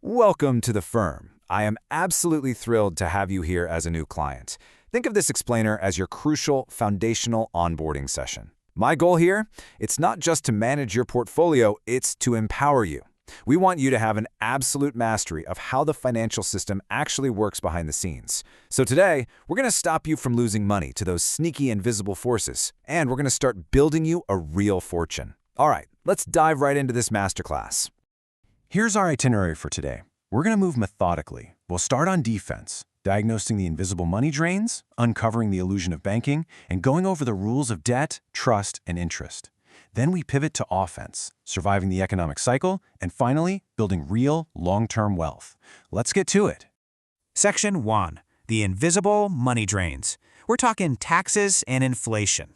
Welcome to the firm. I am absolutely thrilled to have you here as a new client. Think of this explainer as your crucial, foundational onboarding session. My goal here? It's not just to manage your portfolio, it's to empower you. We want you to have an absolute mastery of how the financial system actually works behind the scenes. So today, we're going to stop you from losing money to those sneaky invisible forces, and we're going to start building you a real fortune. All right, let's dive right into this masterclass. Here's our itinerary for today. We're going to move methodically. We'll start on defense, diagnosing the invisible money drains, uncovering the illusion of banking, and going over the rules of debt, trust, and interest. Then we pivot to offense, surviving the economic cycle, and finally, building real, long-term wealth. Let's get to it. Section 1. The invisible money drains. We're talking taxes and inflation.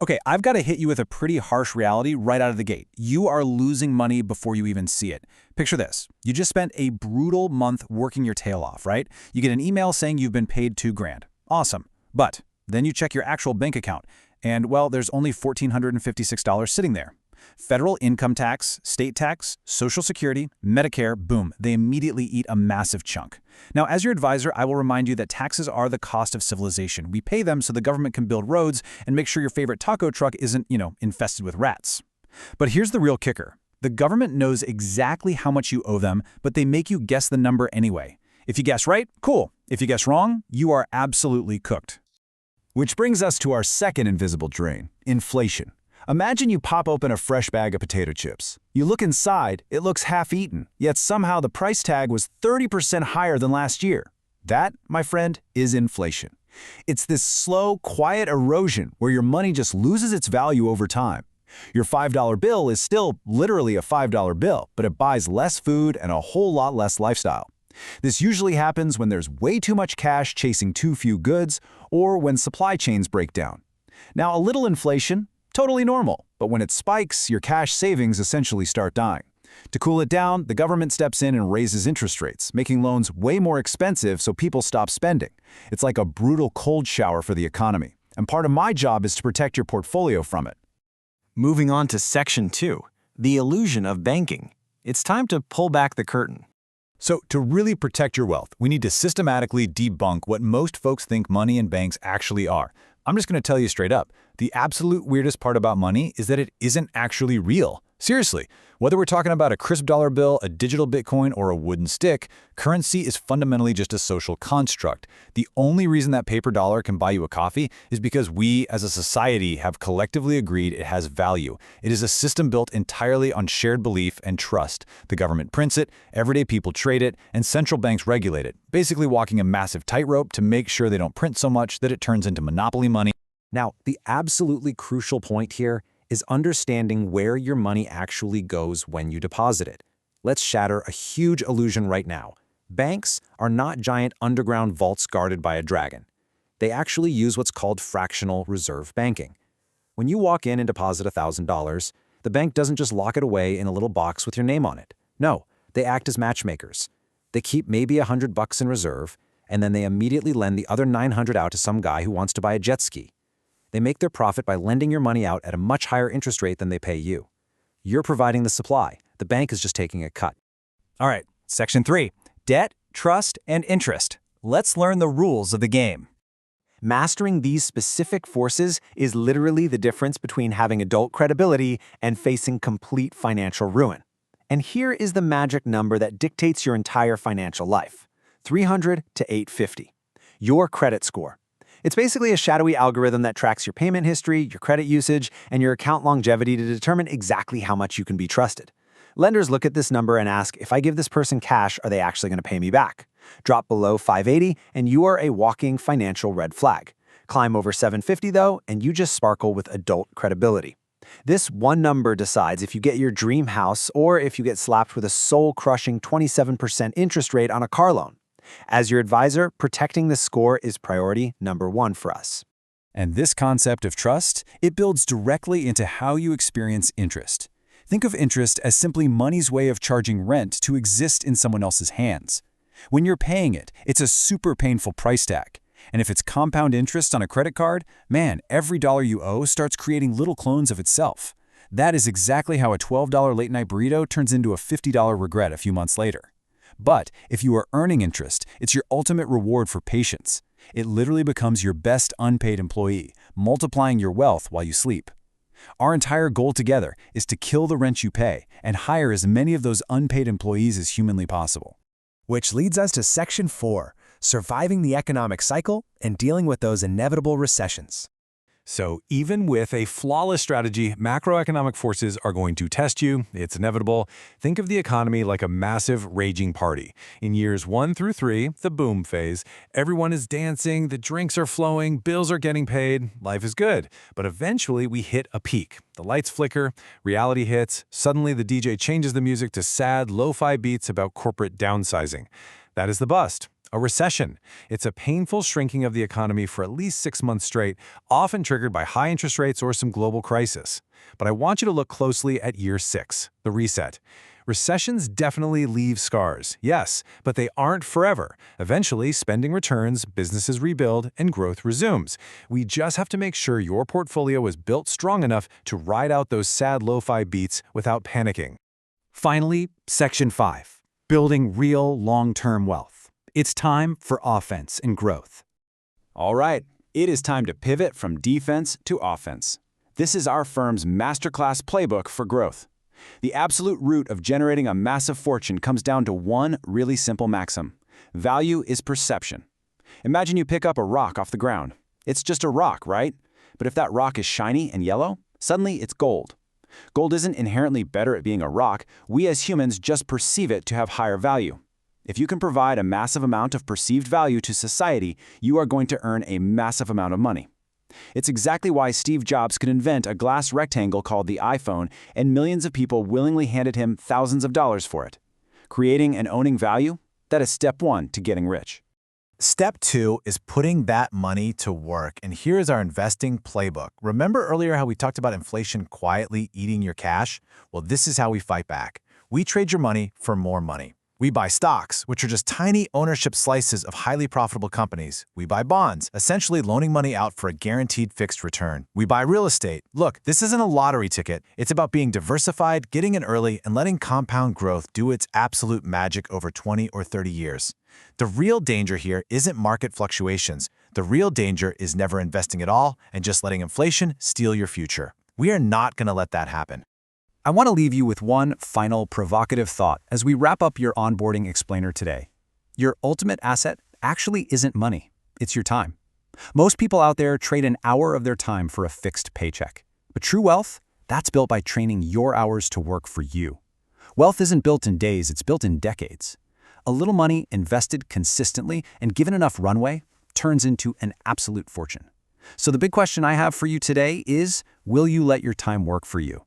Okay, I've got to hit you with a pretty harsh reality right out of the gate. You are losing money before you even see it. Picture this. You just spent a brutal month working your tail off, right? You get an email saying you've been paid $2,000. Awesome. But then you check your actual bank account, and well, there's only $1,456 sitting there. Federal income tax, state tax, Social Security, Medicare, boom, they immediately eat a massive chunk. Now, as your advisor, I will remind you that taxes are the cost of civilization. We pay them so the government can build roads and make sure your favorite taco truck isn't, infested with rats. But here's the real kicker. The government knows exactly how much you owe them, but they make you guess the number anyway. If you guess right, cool. If you guess wrong, you are absolutely cooked. Which brings us to our second invisible drain, inflation. Imagine you pop open a fresh bag of potato chips. You look inside, it looks half-eaten, yet somehow the price tag was 30% higher than last year. That, my friend, is inflation. It's this slow, quiet erosion where your money just loses its value over time. Your $5 bill is still literally a $5 bill, but it buys less food and a whole lot less lifestyle. This usually happens when there's way too much cash chasing too few goods or when supply chains break down. Now, a little inflation, totally normal, but when it spikes, your cash savings essentially start dying. To cool it down, the government steps in and raises interest rates, making loans way more expensive so people stop spending. It's like a brutal cold shower for the economy, and part of my job is to protect your portfolio from it. Moving on to Section 2, the illusion of banking. It's time to pull back the curtain. So to really protect your wealth, we need to systematically debunk what most folks think money and banks actually are. I'm just going to tell you straight up, the absolute weirdest part about money is that it isn't actually real. Seriously, whether we're talking about a crisp dollar bill, a digital Bitcoin, or a wooden stick, currency is fundamentally just a social construct. The only reason that paper dollar can buy you a coffee is because we, as a society, have collectively agreed it has value. It is a system built entirely on shared belief and trust. The government prints it, everyday people trade it, and central banks regulate it, basically walking a massive tightrope to make sure they don't print so much that it turns into monopoly money. Now, the absolutely crucial point here is understanding where your money actually goes when you deposit it. Let's shatter a huge illusion right now. Banks are not giant underground vaults guarded by a dragon. They actually use what's called fractional reserve banking. When you walk in and deposit $1,000, the bank doesn't just lock it away in a little box with your name on it. No, they act as matchmakers. They keep maybe $100 in reserve, and then they immediately lend the other $900 out to some guy who wants to buy a jet ski. They make their profit by lending your money out at a much higher interest rate than they pay you. You're providing the supply. The bank is just taking a cut. All right, Section 3. Debt, trust, and interest. Let's learn the rules of the game. Mastering these specific forces is literally the difference between having adult credibility and facing complete financial ruin. And here is the magic number that dictates your entire financial life. 300 to 850. Your credit score. It's basically a shadowy algorithm that tracks your payment history, your credit usage, and your account longevity to determine exactly how much you can be trusted. Lenders look at this number and ask, if I give this person cash, are they actually going to pay me back? Drop below 580, and you are a walking financial red flag. Climb over 750, though, and you just sparkle with adult credibility. This one number decides if you get your dream house or if you get slapped with a soul-crushing 27% interest rate on a car loan. As your advisor, protecting this score is priority number 1 for us. And this concept of trust, it builds directly into how you experience interest. Think of interest as simply money's way of charging rent to exist in someone else's hands. When you're paying it, it's a super painful price tag. And if it's compound interest on a credit card, man, every dollar you owe starts creating little clones of itself. That is exactly how a $12 late-night burrito turns into a $50 regret a few months later. But if you are earning interest, it's your ultimate reward for patience. It literally becomes your best unpaid employee, multiplying your wealth while you sleep. Our entire goal together is to kill the rent you pay and hire as many of those unpaid employees as humanly possible. Which leads us to Section 4, surviving the economic cycle and dealing with those inevitable recessions. So even with a flawless strategy, macroeconomic forces are going to test you. It's inevitable. Think of the economy like a massive raging party. In years 1 through 3, the boom phase, everyone is dancing, the drinks are flowing, bills are getting paid, life is good. But eventually we hit a peak. The lights flicker, reality hits, suddenly the DJ changes the music to sad, lo-fi beats about corporate downsizing. That is the bust. A recession. It's a painful shrinking of the economy for at least 6 months straight, often triggered by high interest rates or some global crisis. But I want you to look closely at year 6, the reset. Recessions definitely leave scars, yes, but they aren't forever. Eventually, spending returns, businesses rebuild, and growth resumes. We just have to make sure your portfolio is built strong enough to ride out those sad lo-fi beats without panicking. Finally, Section 5, building real long-term wealth. It's time for offense and growth. All right, it is time to pivot from defense to offense. This is our firm's masterclass playbook for growth. The absolute root of generating a massive fortune comes down to one really simple maxim. Value is perception. Imagine you pick up a rock off the ground. It's just a rock, right? But if that rock is shiny and yellow, suddenly it's gold. Gold isn't inherently better at being a rock. We as humans just perceive it to have higher value. If you can provide a massive amount of perceived value to society, you are going to earn a massive amount of money. It's exactly why Steve Jobs could invent a glass rectangle called the iPhone, and millions of people willingly handed him thousands of dollars for it. Creating and owning value, that is step 1 to getting rich. Step 2 is putting that money to work, and here is our investing playbook. Remember earlier how we talked about inflation quietly eating your cash? Well, this is how we fight back. We trade your money for more money. We buy stocks, which are just tiny ownership slices of highly profitable companies. We buy bonds, essentially loaning money out for a guaranteed fixed return. We buy real estate. Look, this isn't a lottery ticket. It's about being diversified, getting in early, and letting compound growth do its absolute magic over 20 or 30 years. The real danger here isn't market fluctuations. The real danger is never investing at all and just letting inflation steal your future. We are not going to let that happen. I want to leave you with one final provocative thought as we wrap up your onboarding explainer today. Your ultimate asset actually isn't money, it's your time. Most people out there trade an hour of their time for a fixed paycheck. But true wealth, that's built by training your hours to work for you. Wealth isn't built in days, it's built in decades. A little money invested consistently and given enough runway turns into an absolute fortune. So the big question I have for you today is, will you let your time work for you?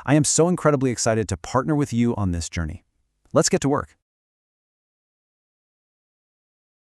I am so incredibly excited to partner with you on this journey. Let's get to work.